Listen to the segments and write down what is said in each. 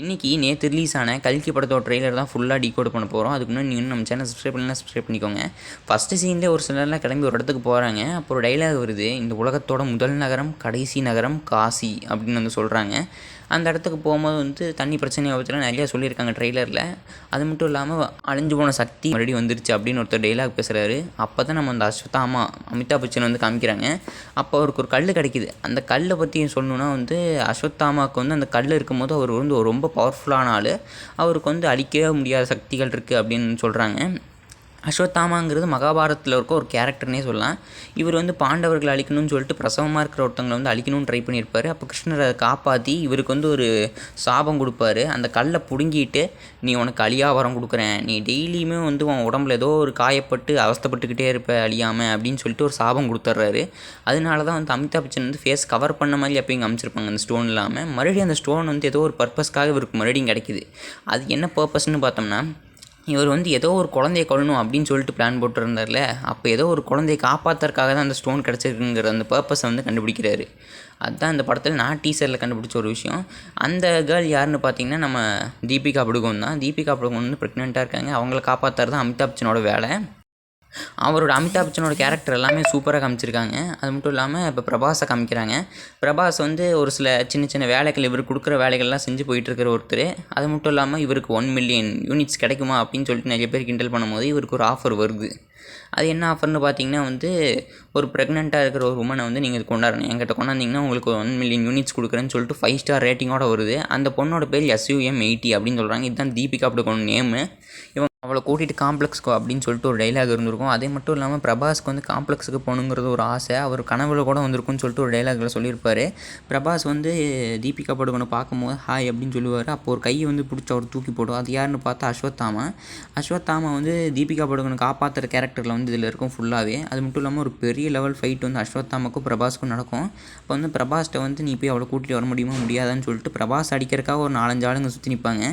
இன்றைக்கி நேற்று ரிலீஸ் ஆன கல்கி படத்தோட ட்ரெய்லர் தான் ஃபுல்லாக டீகோட் பண்ண போகிறோம். அதுக்கு முன்னாடி நீங்கள் நம்ம சேனல் சப்ஸ்கிரைப் பண்ணிக்கோங்க. ஃபஸ்ட்டு சீன்லேயே ஒரு சிலர்லாம் கிளம்பி ஒரு இடத்துக்கு போகிறாங்க. அப்போ ஒரு டைலாக் வருது, இந்த உலகத்தோட முதல் நகரம் கடைசி நகரம் காசி அப்படின்னு வந்து சொல்கிறாங்க. அந்த இடத்துக்கு போகும்போது தண்ணி பிரச்சனையை பற்றிலாம் நிறையா சொல்லியிருக்காங்க ட்ரெய்லரில். அது மட்டும் இல்லாமல் அழிஞ்சு போன சக்தி மறுபடியும் வந்துருச்சு அப்படின்னு ஒருத்தர் டைலாக் பேசுகிறாரு. அப்போ தான் நம்ம அந்த அஸ்வத்தாமா அமிதாப் பச்சன் வந்து காமிக்கிறாங்க. அப்போ அவருக்கு ஒரு கல் கிடைக்கிது. அந்த கல்லை பற்றி சொல்லணுன்னா அஸ்வத்தாமாவுக்கு அந்த கல் இருக்கும்போது அவர் ரொம்ப பவர்ஃபுல்லான ஆள். அவருக்கு அழிக்கவே முடியாத சக்திகள் இருக்குது அப்படின்னு சொல்கிறாங்க. அஸ்வத்தாமாங்கிறது மகாபாரதத்தில் இருக்க ஒரு கேரக்டர்னே சொல்லலாம். இவர் பாண்டவர்களை அழிக்கணும்னு சொல்லிட்டு பிரசவமாக இருக்கிற ஒருத்தவங்களை அழிக்கணும்னு ட்ரை பண்ணியிருப்பார். அப்போ கிருஷ்ணர் அதை காப்பாற்றி இவருக்கு ஒரு சாபம் கொடுப்பாரு. அந்த கல்லை பிடுங்கிட்டு, நீ உனக்கு அழியா வரம் கொடுக்குறேன், நீ டெய்லியுமே உன் உடம்புல ஏதோ ஒரு காயப்பட்டு அவஸ்தைப்பட்டுக்கிட்டே இருப்ப அழியாமல் அப்படின்னு சொல்லிட்டு ஒரு சாபம் கொடுத்துட்றாரு. அதனால தான் அமிதாப் பச்சன் ஃபேஸ் கவர் பண்ண மாதிரி அப்போ இங்கே அமைச்சிருப்பாங்க. அந்த ஸ்டோன் இல்லாமல் மறுபடியும் அந்த ஸ்டோன் ஏதோ ஒரு பர்பஸ்க்காக இவருக்கு மறுபடியும் கிடைக்கிது. அது என்ன பர்பஸ்ன்னு பார்த்தோம்னா, இவர் ஏதோ ஒரு குழந்தைய கொல்லணும் அப்படின்னு சொல்லிட்டு பிளான் போட்டுருந்தார்ல. அப்போ ஏதோ ஒரு குழந்தையை காப்பாற்றுறதுக்காக தான் அந்த ஸ்டோன் கிடச்சிருக்குங்கிற அந்த பர்பஸை கண்டுபிடிக்கிறாரு. அதுதான் இந்த படத்தில் நான் டீசரில் கண்டுபிடிச்ச ஒரு விஷயம். அந்த கேர்ள் யாருன்னு பார்த்தீங்கன்னா நம்ம தீபிகா படுகோன் தான். தீபிகா படுகோன் ப்ரெக்னெண்ட்டாக இருக்காங்க. அவங்கள காப்பாற்றுறது தான் அமிதாப் பச்சனோட வேலை. அவரோட அமிதாப் பச்சனோட கேரக்டர் எல்லாமே சூப்பராக காமிச்சிருக்காங்க. அது மட்டும் இல்லாமல் இப்போ பிரபாஸை காமிக்கிறாங்க. பிரபாஸ் ஒரு சில சின்ன சின்ன வேலைகள் இவர் கொடுக்குற வேலைகள்லாம் செஞ்சு போயிட்டுருக்கிற ஒருத்தர். அது மட்டும் இல்லாமல் இவருக்கு 1 மில்லியன் யூனிட்ஸ் கிடைக்குமா அப்படின்னு சொல்லிட்டு நிறைய பேர் கிண்டல் பண்ணும்போது இவருக்கு ஒரு ஆஃபர் வருது. அது என்ன ஆஃபர்னு பார்த்தீங்கன்னா ஒரு ப்ரெக்னெண்ட்டாக இருக்கிற ஒரு உமனை நீங்கள் இது கொண்டாடணும், என்கிட்ட கொண்டாந்திங்கன்னா உங்களுக்கு 1 மில்லியன் யூனிட்ஸ் கொடுக்குறேன்னு சொல்லிட்டு 5 ஸ்டார் ரேட்டிங்கோடு வருது. அந்த பொண்ணோட பேர் SUM80 அப்படின்னு சொல்கிறாங்க. இதுதான் தீபிகா படுகோன் நேமு. இவங்க அவளை கூட்டிகிட்டு காம்ப்ளெக்ஸ்க்கு அப்படின்னு சொல்லிட்டு ஒரு டைலாக் இருந்திருக்கும். அதே மட்டும் இல்லாமல் பிரபாஸ்க்கு காம்ப்ளெக்ஸுக்கு போகணுங்கிறது ஒரு ஆசை. அவர் கனவுல கூட வந்திருக்குன்னு சொல்லிட்டு ஒரு டைலாகில் சொல்லியிருப்பார். பிரபாஸ் தீபிகா படுகோனை பார்க்கும்போது ஹாய் அப்படின்னு சொல்லுவார். அப்போ ஒரு கையை பிடிச்சி அவர் தூக்கி போடுவோம். அது யாருன்னு பார்த்தா அஸ்வத்தாமா. அஸ்வத்தாமா தீபிகா படுகோனை காப்பாற்றுற கேரக்டரில் இதில் இருக்கும் ஃபுல்லாகவே. அது மட்டும் இல்லாமல் ஒரு பெரிய லெவல் ஃபைட் அஸ்வத்தாமாக்கும் பிரபாஸ்க்கும் நடக்கும். அப்போ பிரபாஸ்ட்டை நீ போய் அவளை கூட்டிகிட்டு வர முடியுமா முடியாதான்னு சொல்லிட்டு பிரபாஸ் அடிக்கிறதுக்காக ஒரு 4-5 ஆளுங்க சுற்றி நிற்பாங்க.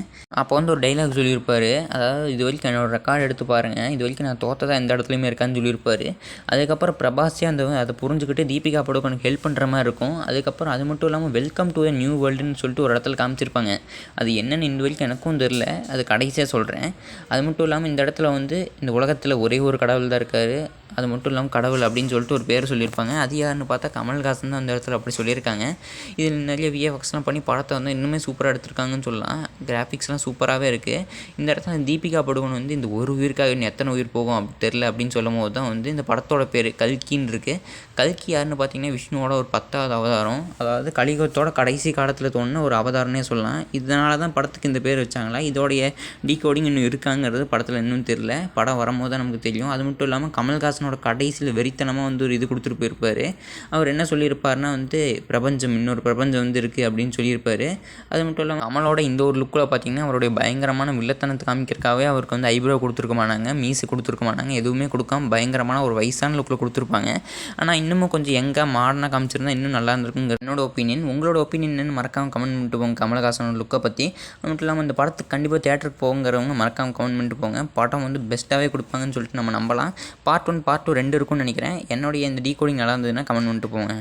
அப்போ ஒரு டைலாக் சொல்லியிருப்பார். அதாவது இது வரைக்கும் என்னோடய ரெக்கார்டு எடுத்து பாருங்கள், இது வரைக்கும் நான் தோற்றதாக எந்த இடத்துலையுமே இருக்கான்னு சொல்லியிருப்பார். அதுக்கப்புறம் பிரபாஸே அதை புரிஞ்சுக்கிட்டு தீபிகா படுகோனுக்கு ஹெல்ப் பண்ணுற மாதிரி இருக்கும். அதுக்கப்புறம் அது மட்டும் இல்லாமல் வெல்கம் டு எ நியூ வேர்ல்டுன்னு சொல்லிட்டு ஒரு இடத்துல காமிச்சிருப்பாங்க. அது என்னென்னு இந்த வரைக்கும் எனக்கும் தெரில, அது கடைசியாக சொல்கிறேன். அது மட்டும் இல்லாமல் இந்த இடத்துல இந்த உலகத்தில் ஒரே ஒரு கடவுள் தான் இருக்கார். அது மட்டும் இல்லாமல் கடவுள் அப்படின்னு சொல்லிட்டு ஒரு பேர் சொல்லியிருப்பாங்க. அது யாருன்னு பார்த்தா கமல்ஹாசன் தான் அந்த இடத்துல அப்படி சொல்லியிருக்காங்க. இதில் நிறைய VFXலாம் பண்ணி படத்தை இன்னுமே சூப்பராக எடுத்திருக்காங்கன்னு சொல்லலாம். கிராஃபிக்ஸ்லாம் சூப்பராகவே இருக்குது. இந்த இடத்துல தீபிகா படுகோன் இந்த ஒரு உயிருக்காக இன்னும் எத்தனை உயிர் போகும் அப்படி தெரில அப்படின்னு சொல்லும் போது தான் இந்த படத்தோட பேர் கல்கின்னு இருக்குது. கல்கி யாருன்னு பார்த்தீங்கன்னா விஷ்ணுவோட ஒரு 10வது அவதாரம். அதாவது கலியுகத்தோட கடைசி காலத்தில் தோணுன ஒரு அவதாரம்னே சொல்லலாம். இதனால தான் படத்துக்கு இந்த பேர் வச்சாங்களா, இதோடைய டீகோடிங் இன்னும் இருக்காங்கிறது படத்தில் இன்னும் தெரில. படம் வரும்போது தான் நமக்கு தெரியும். அது மட்டும் இல்லாமல் கமல்ஹாசன் கடைசியில் வெறித்தனமாக ஒரு இது கொடுத்துட்டு போயிருப்பார். அவர் என்ன சொல்லியிருப்பார்னா பிரபஞ்சம் இன்னொரு பிரபஞ்சம் இருக்குது அப்படின்னு சொல்லியிருப்பார். அது மட்டும் இல்லாமல் கமலோட இந்த ஒரு லுக்கில் பார்த்தீங்கன்னா அவருடைய பயங்கரமான வில்லத்தனத்தை காமிக்கிறதுக்காகவே அவருக்கு ஐப்ரோ கொடுத்துருக்க மாட்டாங்க, மீசு கொடுத்துருக்க மாட்டாங்க, எதுவுமே கொடுக்காம பயங்கரமான ஒரு வயசான லுக்கில் கொடுத்துருப்பாங்க. ஆனால் இன்னமும் கொஞ்சம் எங்கே மாடர்னாக காமிச்சிருந்தா இன்னும் நல்லா இருந்திருக்குங்கிற என்னோட ஒப்பீனியன். உங்களோட ஒப்பீனியன் என்னன்னு மறக்காமல் கமெண்ட் பண்ணிட்டு போங்க கமலஹாசனோட லுக்கை பற்றி. அது மட்டும் இல்லாமல் இந்த படத்துக்கு கண்டிப்பாக தேட்டருக்கு போங்கிறவங்க மறக்காமல் கமெண்ட் பண்ணிட்டு போங்க. படம் பெஸ்ட்டாகவே கொடுப்பாங்கன்னு சொல்லிட்டு நம்ம நம்பலாம். பார்ட் 1 பார்ட் 2 இருக்கும்னு நினைக்கிறேன். என்னுடைய இந்த டீகோடிங் நல்லா இருந்ததுன்னா கமெண்ட் பண்ணிட்டு போங்க.